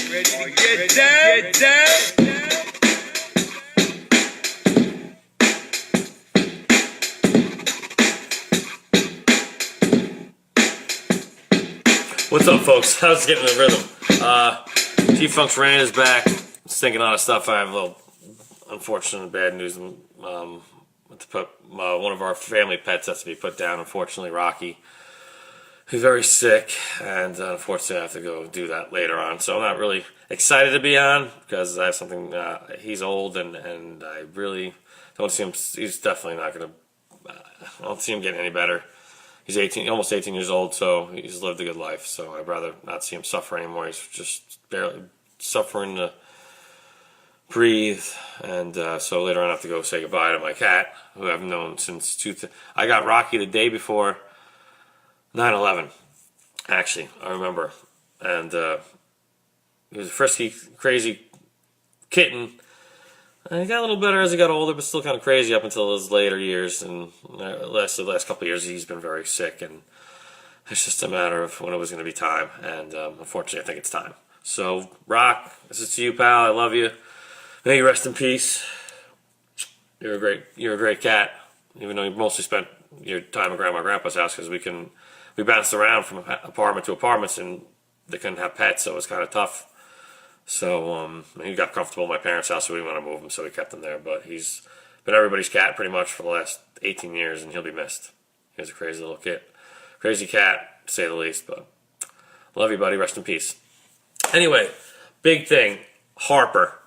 Ready to get down? Get down? What's up, folks? I was getting the rhythm. T-Funk's Rant is back. Thinking on stuff. I have a little unfortunate bad news. To put one of our family pets has to be put down. Unfortunately, Rocky. He's very sick, and unfortunately, I have to go do that later on. So I'm not really excited to be on because I have something. He's old, and I really don't see him. He's definitely not going to. I don't see him getting any better. He's almost 18 years old, so he's lived a good life. So I'd rather not see him suffer anymore. He's just barely suffering to breathe, and so later on I have to go say goodbye to my cat, who I've known since I got Rocky the day before 9/11. Actually, I remember, and he was a frisky, crazy kitten. And he got a little better as he got older, but still kind of crazy up until his later years. And the last couple of years, he's been very sick, and it's just a matter of when it was going to be time. And unfortunately, I think it's time. So, Rock, this is to you, pal. I love you. May you rest in peace. You're a great cat. Even though you mostly spent your time at Grandma and Grandpa's house, because we bounced around from apartment to apartments, and they couldn't have pets, so it was kind of tough. So he got comfortable in my parents' house, so we didn't want to move him, so we kept him there. But he's been everybody's cat pretty much for the last 18 years, and he'll be missed. He was a crazy little kid. Crazy cat, to say the least. But love you, buddy. Rest in peace. Anyway, big thing. Harper.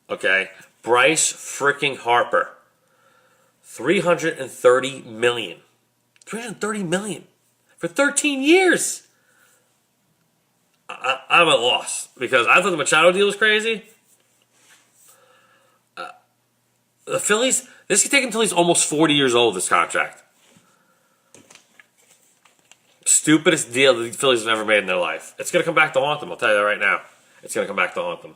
Okay? Bryce freaking Harper. $330 million. $330 million. For 13 years. I'm at loss because I thought the Machado deal was crazy. The Phillies, this could take until he's almost 40 years old, this contract. Stupidest deal that the Phillies have ever made in their life. It's going to come back to haunt them, I'll tell you that right now. It's going to come back to haunt them.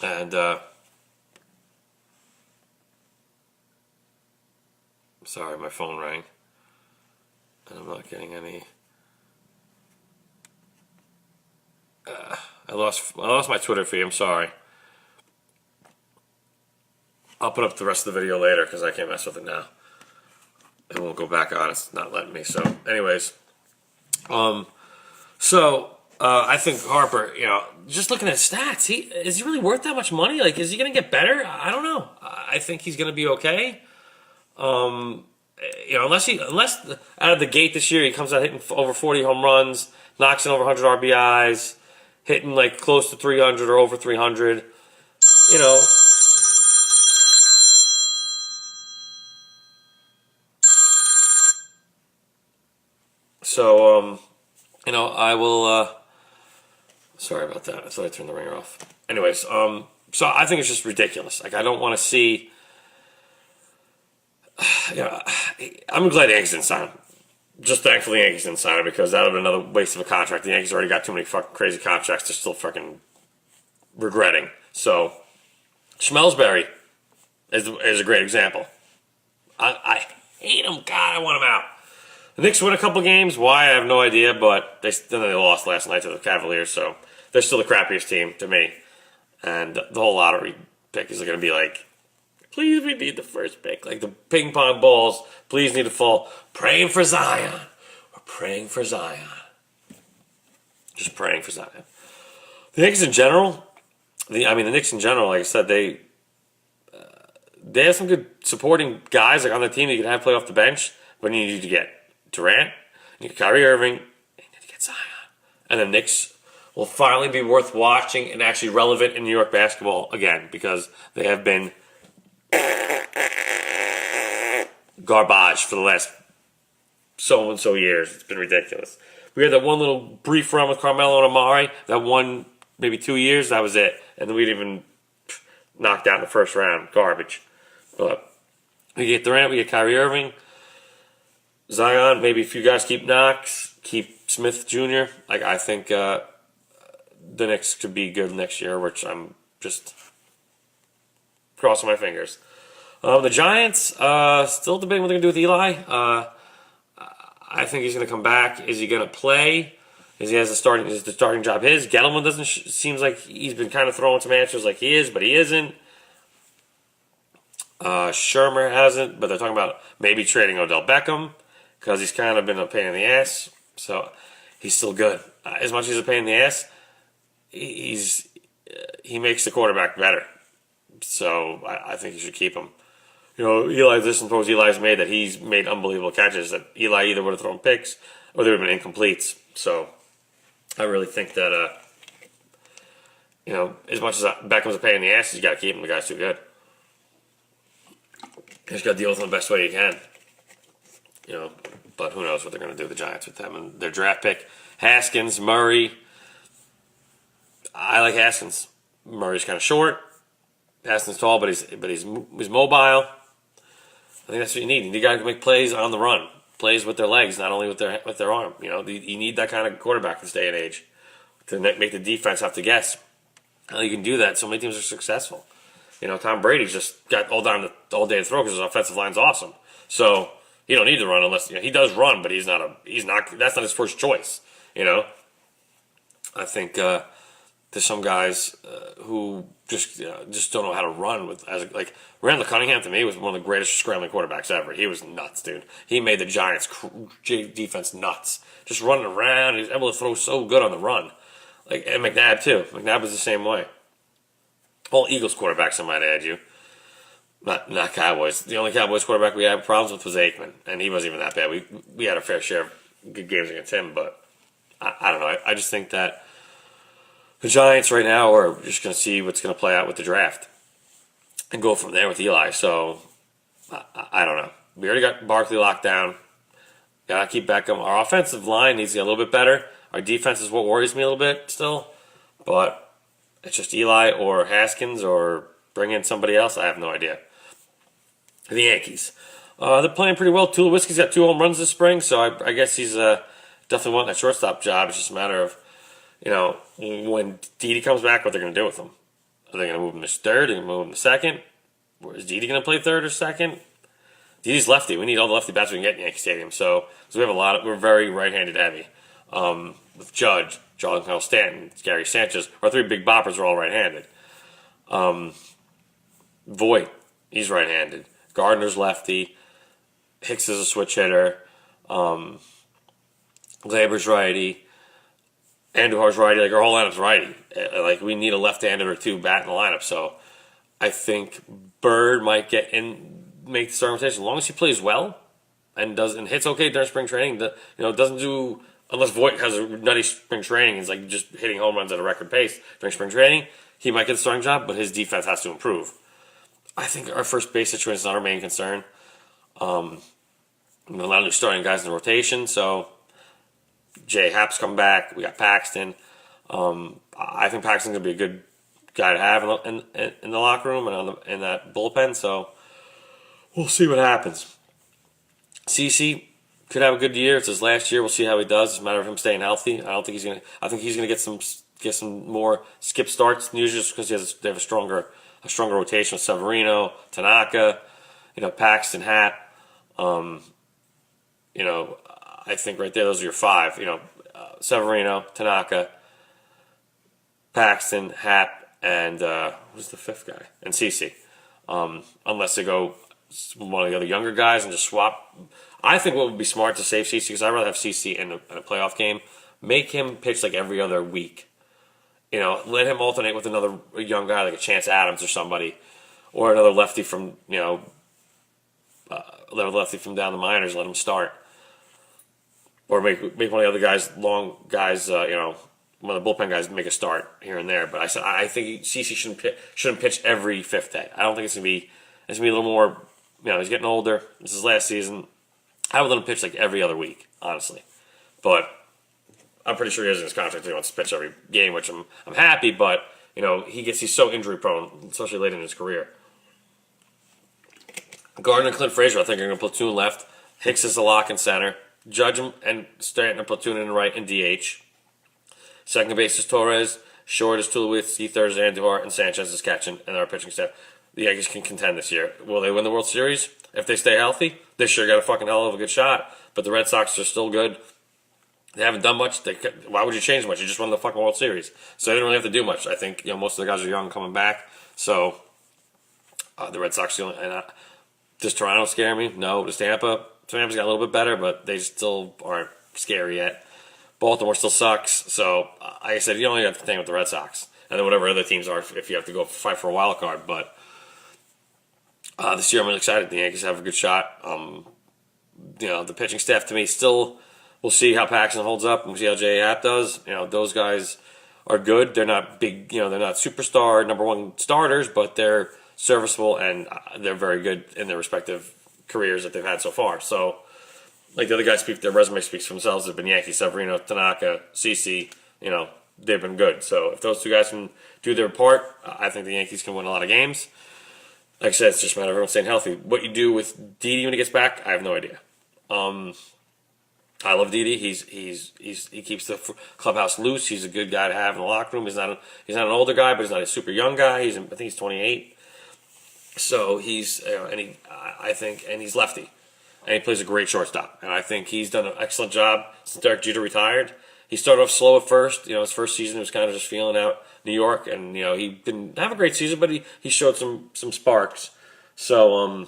And, sorry, my phone rang, and I'm not getting any. I lost my Twitter feed. I'm sorry. I'll put up the rest of the video later because I can't mess with it now. It won't go back on. It's not letting me. So, anyways, I think Harper. Just looking at stats, is he really worth that much money? Like, is he going to get better? I don't know. I think he's going to be okay. Unless out of the gate this year he comes out hitting over 40 home runs, knocks in over 100 RBIs, hitting like close to 300 or over 300, So, I will. Sorry about that. I thought I turned the ringer off. Anyways, so I think it's just ridiculous. Like, I don't want to see. I'm glad the Yankees didn't sign him. Just thankfully the Yankees didn't sign him because that would have been another waste of a contract. The Yankees already got too many fucking crazy contracts they're still fucking regretting. So, Schmelsberry is a great example. I hate him. God, I want him out. The Knicks win a couple games. Why? I have no idea, but they lost last night to the Cavaliers, so they're still the crappiest team to me. And the whole lottery pick is going to be like, please, we need the first pick. Like the ping pong balls, please need to fall. Praying for Zion. We're praying for Zion. Just praying for Zion. The Knicks in general, the Knicks in general, like I said, they have some good supporting guys like on the team that you can have play off the bench, but you need to get Durant, you get Kyrie Irving, and you need to get Zion. And the Knicks will finally be worth watching and actually relevant in New York basketball again because they have been garbage for the last so and so years. It's been ridiculous. We had that one little brief run with Carmelo and Amari. That one, maybe 2 years. That was it. And then we'd even knocked out in the first round. Garbage. But we get Durant, we get Kyrie Irving, Zion. Maybe a few guys keep Knox, keep Smith Jr. Like I think the Knicks could be good next year, which I'm just crossing my fingers. The Giants, still debating what they're going to do with Eli. I think he's going to come back. Is he going to play? Is he has is the starting job his? Gettleman doesn't seems like he's been kind of throwing some answers like he is, but he isn't. Shermer hasn't, but they're talking about maybe trading Odell Beckham because he's kind of been a pain in the ass. So he's still good. As much as he's a pain in the ass, he makes the quarterback better. So I think you should keep him. There's some throws Eli's made that he's made unbelievable catches that Eli either would have thrown picks or they would have been incompletes. So I really think that, as much as Beckham's a pain in the ass, you got to keep him. The guy's too good. You just got to deal with him the best way you can. But who knows what they're going to do, the Giants, with them. And their draft pick, Haskins, Murray. I like Haskins. Murray's kind of short. Haskins tall, but he's mobile. I think that's what you need. You need guys to make plays on the run, plays with their legs, not only with their arm. You need that kind of quarterback in this day and age to make the defense have to guess. How you can do that? So many teams are successful. Tom Brady's just got all day to throw because his offensive line's awesome. So he don't need to run unless he does run, but he's not. That's not his first choice. I think there's some guys who just don't know how to run like Randall Cunningham. To me, was one of the greatest scrambling quarterbacks ever. He was nuts, dude. He made the Giants defense nuts, just running around. He was able to throw so good on the run. And McNabb too. McNabb was the same way. All Eagles quarterbacks, I might add you. Not Cowboys. The only Cowboys quarterback we had problems with was Aikman, and he wasn't even that bad. We had a fair share of good games against him, but I don't know. I just think that the Giants right now are just going to see what's going to play out with the draft and go from there with Eli. So I don't know. We already got Barkley locked down. Got to keep Beckham. Our offensive line needs to get a little bit better. Our defense is what worries me a little bit still, but it's just Eli or Haskins or bring in somebody else. I have no idea. The Yankees. They're playing pretty well. Tulowitzki's got 2 home runs this spring, so I guess he's definitely wanting that shortstop job. It's just a matter of, when Didi comes back, what they're going to do with him. Are they going to move him to third? Are they going to move him to second? Or is Didi going to play third or second? Didi's lefty. We need all the lefty bats we can get in Yankee Stadium. So we have we're very right-handed heavy. With Judge, Giancarlo Stanton, Gary Sanchez, our 3 big boppers are all right-handed. Voit, he's right-handed. Gardner's lefty. Hicks is a switch hitter. Glaber's righty. Andujar's righty. Our whole lineup's righty. We need a left-handed or 2 bat in the lineup. So I think Bird might make the starting rotation as long as he plays well and hits okay during spring training. Doesn't do. Unless Voit has a nutty spring training and is just hitting home runs at a record pace during spring training, he might get the starting job, but his defense has to improve. I think our first base situation is not our main concern. A lot of new starting guys in the rotation, so Jay Happ's come back. We got Paxton. I think Paxton's going to be a good guy to have in the locker room and in that bullpen, so we'll see what happens. CeCe could have a good year. It's his last year. We'll see how he does. It's a matter of him staying healthy. I think he's gonna get some more skip starts usually just because they have a stronger rotation with Severino, Tanaka, Paxton, Happ. I think right there those are your 5. Severino, Tanaka, Paxton, Happ, and who's the 5th guy? And CeCe. Unless they go one of the other younger guys and just swap. I think what would be smart to save CeCe, because I'd rather have CeCe in a playoff game. Make him pitch every other week. Let him alternate with another young guy like a Chance Adams or somebody, or another lefty from down the minors. Let him start, or make one of the other guys, long guys, one of the bullpen guys, make a start here and there. But I think CeCe shouldn't pitch every 5th day. I don't think it's gonna be a little more. He's getting older. This is his last season. I would let him pitch every other week, honestly. But I'm pretty sure he has in his contract he wants to pitch every game, which I'm happy. But he's so injury prone, especially late in his career. Gardner and Clint Frazier, I think, are going to platoon left. Hicks is the lock in center. Judge and Stanton are platoon in the right and DH. Second base is Torres. Short is Tulowitzki. Third is Andujar, and Sanchez is catching, and our pitching staff. the Yankees can contend this year. Will they win the World Series? If they stay healthy, they sure got a fucking hell of a good shot. But the Red Sox are still good. They haven't done much. Why would you change much? You just won the fucking World Series. So they didn't really have to do much. I think most of the guys are young coming back. So the Red Sox, does Toronto scare me? No. Does Tampa? Tampa's got a little bit better, but they still aren't scary yet. Baltimore still sucks. So like I said, you only have to think with the Red Sox. And then whatever other teams are if you have to go fight for a wild card. But this year I'm really excited. The Yankees have a good shot. The pitching staff to me still, we'll see how Paxton holds up and we'll see how J.A. Happ does. Those guys are good. They're not big, they're not superstar number one starters, but they're serviceable and they're very good in their respective careers that they've had so far. So, like the other guys their resume speaks for themselves. They've been Yankees, Severino, Tanaka, CC, they've been good. So if those two guys can do their part, I think the Yankees can win a lot of games. Like I said, it's just a matter of everyone staying healthy. What you do with Didi when he gets back, I have no idea. I love Didi. He keeps the clubhouse loose. He's a good guy to have in the locker room. He's not an older guy, but he's not a super young guy. I think he's 28. So he's and he's lefty, and he plays a great shortstop. And I think he's done an excellent job since Derek Jeter retired. He started off slow at first. His first season was kind of just feeling out New York, and he didn't have a great season, but he showed some sparks. So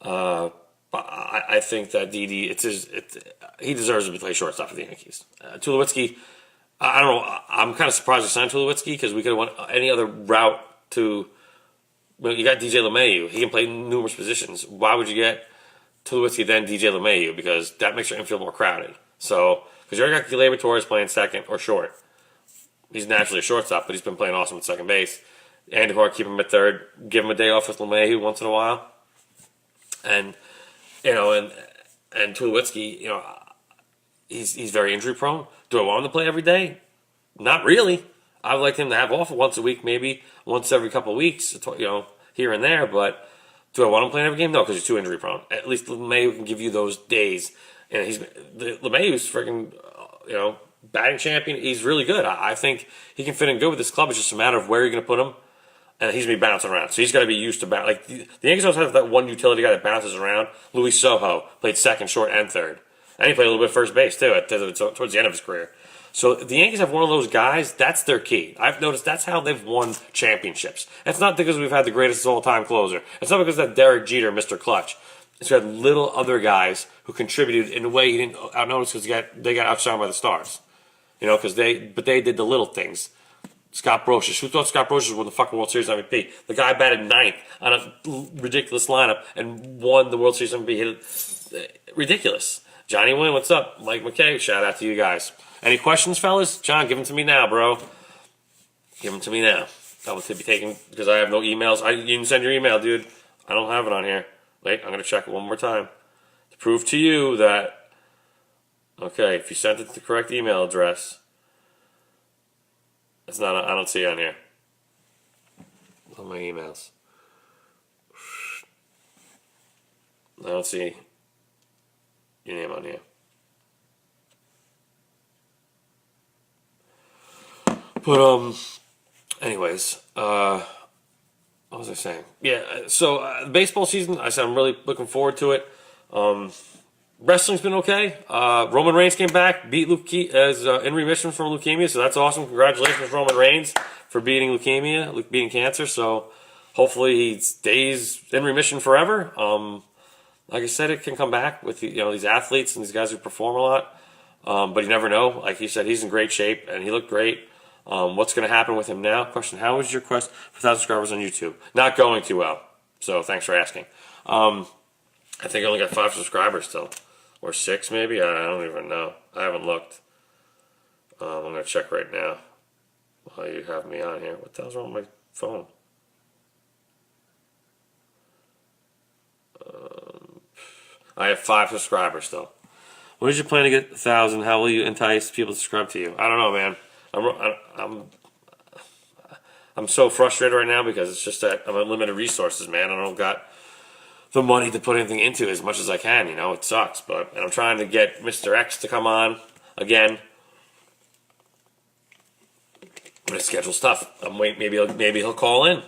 I think that Didi, he deserves to play shortstop for the Yankees. Tulowitzki, I don't know. I'm kind of surprised we signed Tulowitzki because we could have went any other route to. Well, you got DJ LeMahieu. He can play numerous positions. Why would you get Tulowitzki then DJ LeMahieu? Because that makes your infield more crowded. So, because you already got Gleyber Torres playing second or short. He's naturally a shortstop, but he's been playing awesome at second base. Andujar, keep him at third. Give him a day off with LeMahieu once in a while. And Tulowitzki, he's very injury prone. Do I want him to play every day? Not really. I would like him to have off once a week, maybe once every couple of weeks, here and there. But do I want him playing every game? No, because he's too injury prone. At least LeMahieu can give you those days. And LeMahieu's freaking, batting champion. He's really good. I think he can fit in good with this club. It's just a matter of where you're going to put him. And he's going to be bouncing around. So he's got to be used to bounce. Like, the Yankees always have that one utility guy that bounces around. Luis Sojo played second, short, and third. And he played a little bit of first base, too, towards the end of his career. So the Yankees have one of those guys. That's their key. I've noticed that's how they've won championships. It's not because we've had the greatest all-time closer. It's not because that Derek Jeter, Mr. Clutch. It's got little other guys who contributed in a way he didn't outnotice because they got outshined by the stars. Because they did the little things. Scott Brosius. Who thought Scott Brosius won the fucking World Series MVP? The guy batted ninth on a ridiculous lineup and won the World Series MVP. Ridiculous. Johnny Wynn, what's up? Mike McKay, shout out to you guys. Any questions, fellas? John, give them to me now, bro. Give them to me now. I will be taking, because I have no emails. You didn't send your email, dude. I don't have it on here. Wait, I'm going to check it one more time. To prove to you that, okay, if you sent it to the correct email address, it's not, I don't see it on here. On my emails. I don't see your name on here. But, anyways, what was I saying? Yeah, so the baseball season, I said I'm really looking forward to it. Wrestling's been okay. Roman Reigns came back, beat in remission from leukemia, so that's awesome. Congratulations, Roman Reigns, for beating leukemia, beating cancer. So hopefully he stays in remission forever. Like I said, it can come back with these athletes and these guys who perform a lot. But you never know. Like he said, he's in great shape and he looked great. What's going to happen with him now? Question: how is your quest for 1,000 subscribers on YouTube? Not going too well. So thanks for asking. I think I only got 5 subscribers still. Or 6 maybe? I don't even know. I haven't looked. I'm going to check right now while you have me on here. What the hell's wrong with my phone? I have 5 subscribers still. When did you plan to get 1,000? How will you entice people to subscribe to you? I don't know, man. I'm so frustrated right now because it's just that I'm at limited resources, man. I don't got the money to put anything into as much as I can. It sucks, and I'm trying to get Mr. X to come on again. I'm gonna schedule stuff. I'm waiting. Maybe he'll call in.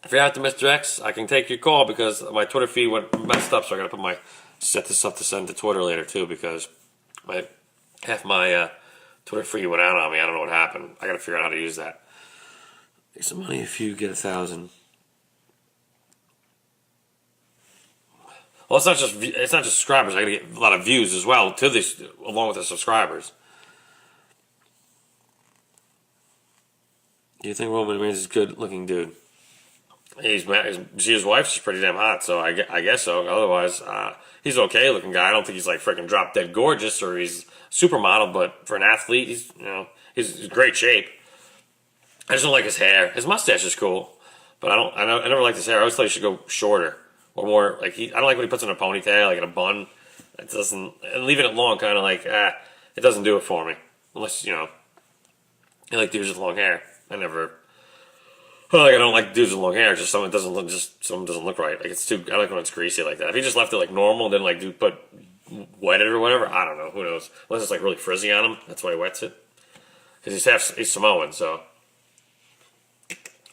if you're out to Mr. X, I can take your call because my Twitter feed went messed up, so I gotta set this up to send to Twitter later too because half my Twitter feed went out on me. I don't know what happened. I gotta figure out how to use that. Make some money if you get 1,000. Well, it's not just subscribers. I gotta get a lot of views as well to this, along with the subscribers. Do you think Roman Reigns is a good-looking dude? See his wife? She's pretty damn hot, so I guess so. Otherwise, he's an okay-looking guy. I don't think he's like freaking drop-dead gorgeous or he's supermodel, but for an athlete, he's in great shape. I just don't like his hair. His mustache is cool, but I never liked his hair. I always thought he should go shorter or more like I don't like when he puts in a ponytail, like in a bun. It doesn't, and leaving it long, kind of like it doesn't do it for me. Unless you like dudes with long hair. I don't like dudes with long hair. Just something doesn't look right. Like it's too. I like when it's greasy like that. If he just left it like normal, and then like wet it or whatever. I don't know. Who knows? Unless it's like really frizzy on him. That's why he wets it. Because he's Samoan. So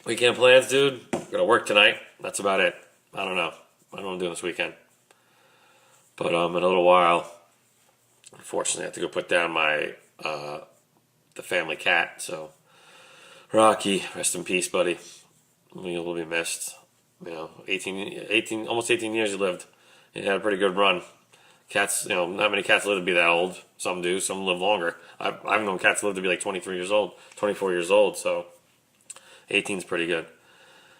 weekend plans, dude. Gonna work tonight. That's about it. I don't know. I don't know what I'm doing this weekend. But in a little while, unfortunately, I have to go put down my the family cat. So. Rocky, rest in peace, buddy. He will be missed. 18, almost 18 years he lived. He had a pretty good run. Cats, not many cats live to be that old. Some do, some live longer. I've known cats live to be like 23 years old, 24 years old, so 18 is pretty good.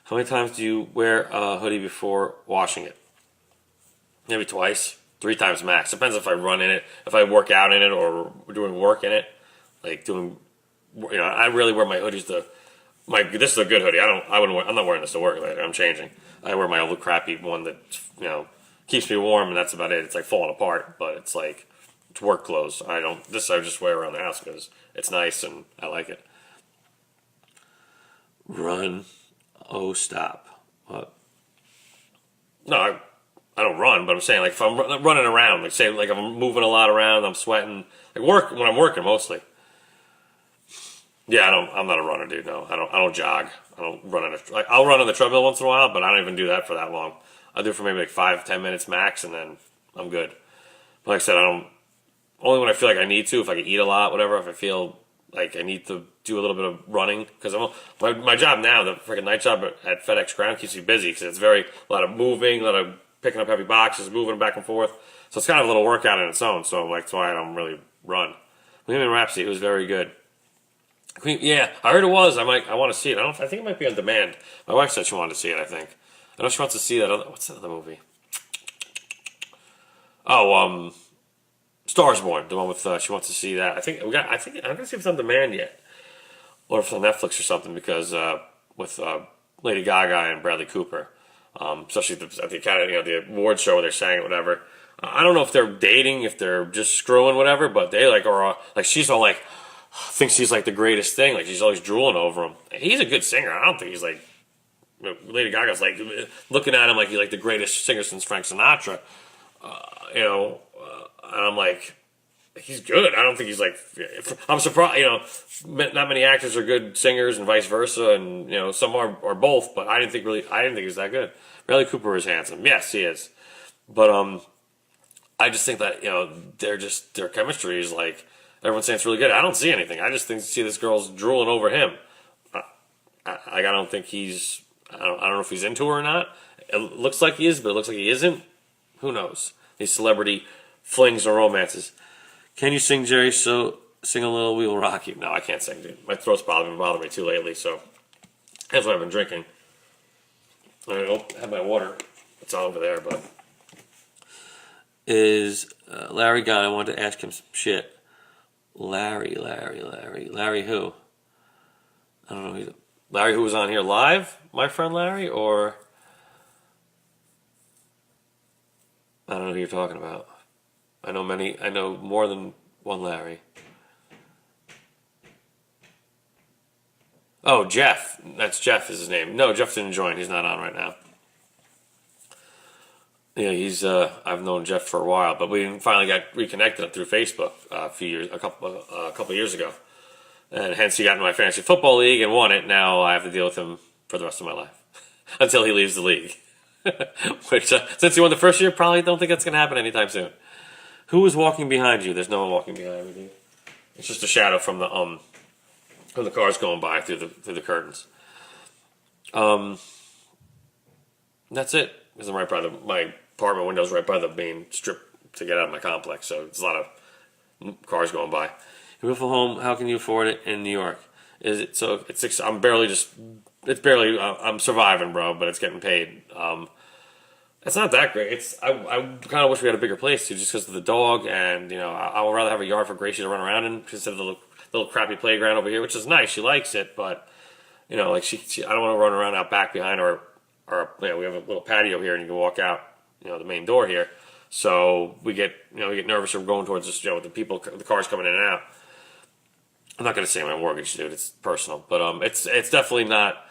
How many times do you wear a hoodie before washing it? Maybe twice, 3 times max. Depends if I run in it, if I work out in it, or doing work in it. I really wear my hoodies this is a good hoodie. I'm not wearing this to work later. I'm changing. I wear my old crappy one that, keeps me warm and that's about it. It's like falling apart, but it's like, it's work clothes. I just wear around the house because it's nice and I like it. Run. Oh, stop. What? No, I don't run, but I'm saying like if I'm running around, like say like if I'm moving a lot around, I'm sweating, like when I'm working mostly. Yeah, I'm not a runner, dude. No, I don't jog. I don't run I'll run on the treadmill once in a while, but I don't even do that for that long. I do it for maybe like 5-10 minutes max, and then I'm good. But like I said, only when I feel like I need to. If I can eat a lot, whatever. If I feel like I need to do a little bit of running, because my job now, the freaking night job at FedEx Ground keeps me busy because it's a lot of moving, a lot of picking up heavy boxes, moving them back and forth. So it's kind of a little workout in its own. So that's why I don't really run. Bohemian Rhapsody, it was very good. Yeah, I heard it was. I want to see it. I think it might be on demand. My wife said she wanted to see it. I think. I know she wants to see that. What's that other movie? Oh, Stars Born. The one with she wants to see that. I think I'm gonna see if it's on demand yet, or if it's on Netflix or something. Because with Lady Gaga and Bradley Cooper, especially at the Academy, the award show where they're saying it, whatever. I don't know if they're dating, if they're just screwing, whatever. But they are she's all like. Thinks he's like the greatest thing. Like she's always drooling over him. He's a good singer. I don't think he's like Lady Gaga's like looking at him like he's like the greatest singer since Frank Sinatra. And I'm like, he's good. I don't think he's like. I'm surprised. Not many actors are good singers and vice versa, and some are both. But I didn't think he's that good. Bradley Cooper is handsome. Yes, he is. But I just think that their chemistry is like. Everyone's saying it's really good. I don't see anything. I just see this girl's drooling over him. I don't think he's. I don't know if he's into her or not. It looks like he is, but it looks like he isn't. Who knows? These celebrity flings or romances. Can you sing, Jerry? So sing a little. We will rock you. No, I can't sing, dude. My throat's bothering me too lately. So that's what I've been drinking. I don't have my water. It's all over there, but is Larry gone? I wanted to ask him some shit. Larry who? I don't know. Larry who was on here live? My friend Larry? Or I don't know who you're talking about. I know more than one Larry. Oh, Jeff. That's Jeff is his name. No, Jeff didn't join. He's not on right now. Yeah, he's. I've known Jeff for a while, but we finally got reconnected through Facebook a couple years ago, and hence he got in my fantasy football league and won it. Now I have to deal with him for the rest of my life. until he leaves the league. Which, since he won the first year, probably don't think that's going to happen anytime soon. Who is walking behind you? There's no one walking behind me, dude. It's just a shadow from the cars going by through the curtains. That's it. Because I'm right by my apartment window's right by the main strip to get out of my complex, so it's a lot of cars going by. Beautiful home. How can you afford it in New York? Is it so? I'm barely just. It's barely. I'm surviving, bro, but it's getting paid. It's not that great. I kind of wish we had a bigger place too, just because of the dog, and I would rather have a yard for Gracie to run around in instead of the little crappy playground over here, which is nice. She likes it, but like she I don't want to run around out back behind her. Or we have a little patio here, and you can walk out, the main door here. So we get nervous. We're going towards this, with the cars coming in and out. I'm not going to say my mortgage, dude. It's personal, but it's definitely not.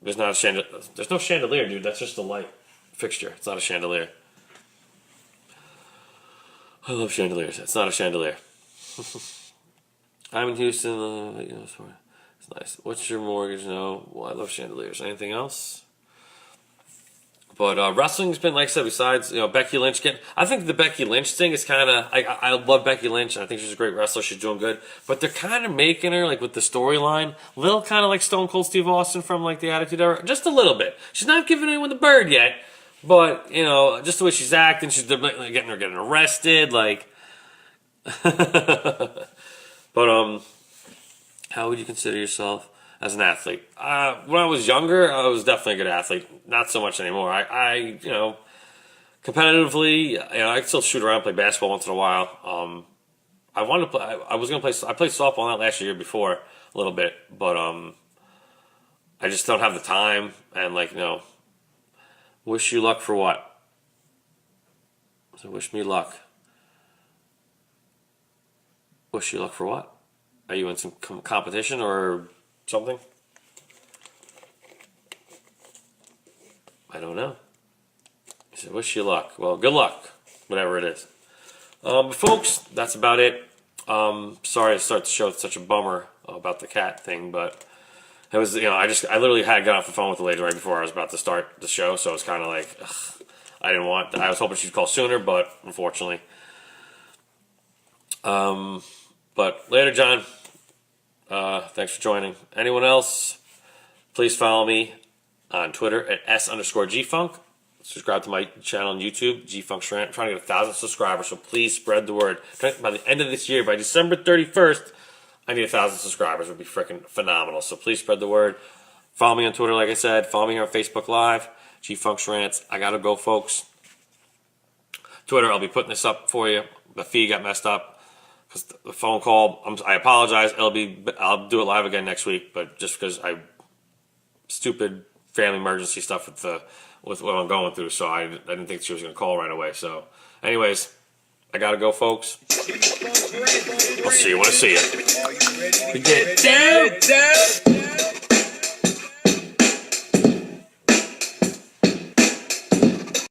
There's not a chandelier. There's no chandelier, dude. That's just a light fixture. It's not a chandelier. I love chandeliers. It's not a chandelier. I'm in Houston. It's nice. What's your mortgage? No. Well, I love chandeliers. Anything else? But wrestling's been, like I said, besides Becky Lynch getting. I think the Becky Lynch thing is kind of. I love Becky Lynch, and I think she's a great wrestler. She's doing good, but they're kind of making her with the storyline, a little kind of like Stone Cold Steve Austin from the Attitude Era, just a little bit. She's not giving anyone the bird yet, but just the way she's acting, she's getting arrested, But how would you consider yourself as an athlete? When I was younger, I was definitely a good athlete. Not so much anymore. I competitively, I still shoot around, play basketball once in a while. I wanted to play. I was gonna play. I played softball not last year before a little bit, but I just don't have the time. And wish you luck for what? So wish me luck. Wish you luck for what? Are you in some competition or something? I don't know. He said, wish you luck. Well, good luck, whatever it is. But folks, that's about it. Sorry to start the show with such a bummer about the cat thing, but it was, I literally had got off the phone with the lady right before I was about to start the show, so it was kind of like, I was hoping she'd call sooner, but unfortunately. But later, John. Thanks for joining. Anyone else? Please follow me on Twitter at S_GFunk. Subscribe to my channel on YouTube, GFunk Shrant. I'm trying to get 1,000 subscribers, so please spread the word. By the end of this year, by December 31st, I need 1,000 subscribers. It would be freaking phenomenal. So please spread the word. Follow me on Twitter, like I said. Follow me here on Facebook Live, GFunk Shrant. I gotta go, folks. Twitter, I'll be putting this up for you. The feed got messed up. Because the phone call, I apologize. I'll do it live again next week, but just because stupid family emergency stuff with what I'm going through, so I didn't think she was going to call right away. So, anyways, I gotta go, folks. I'll see you when I see you. Get down.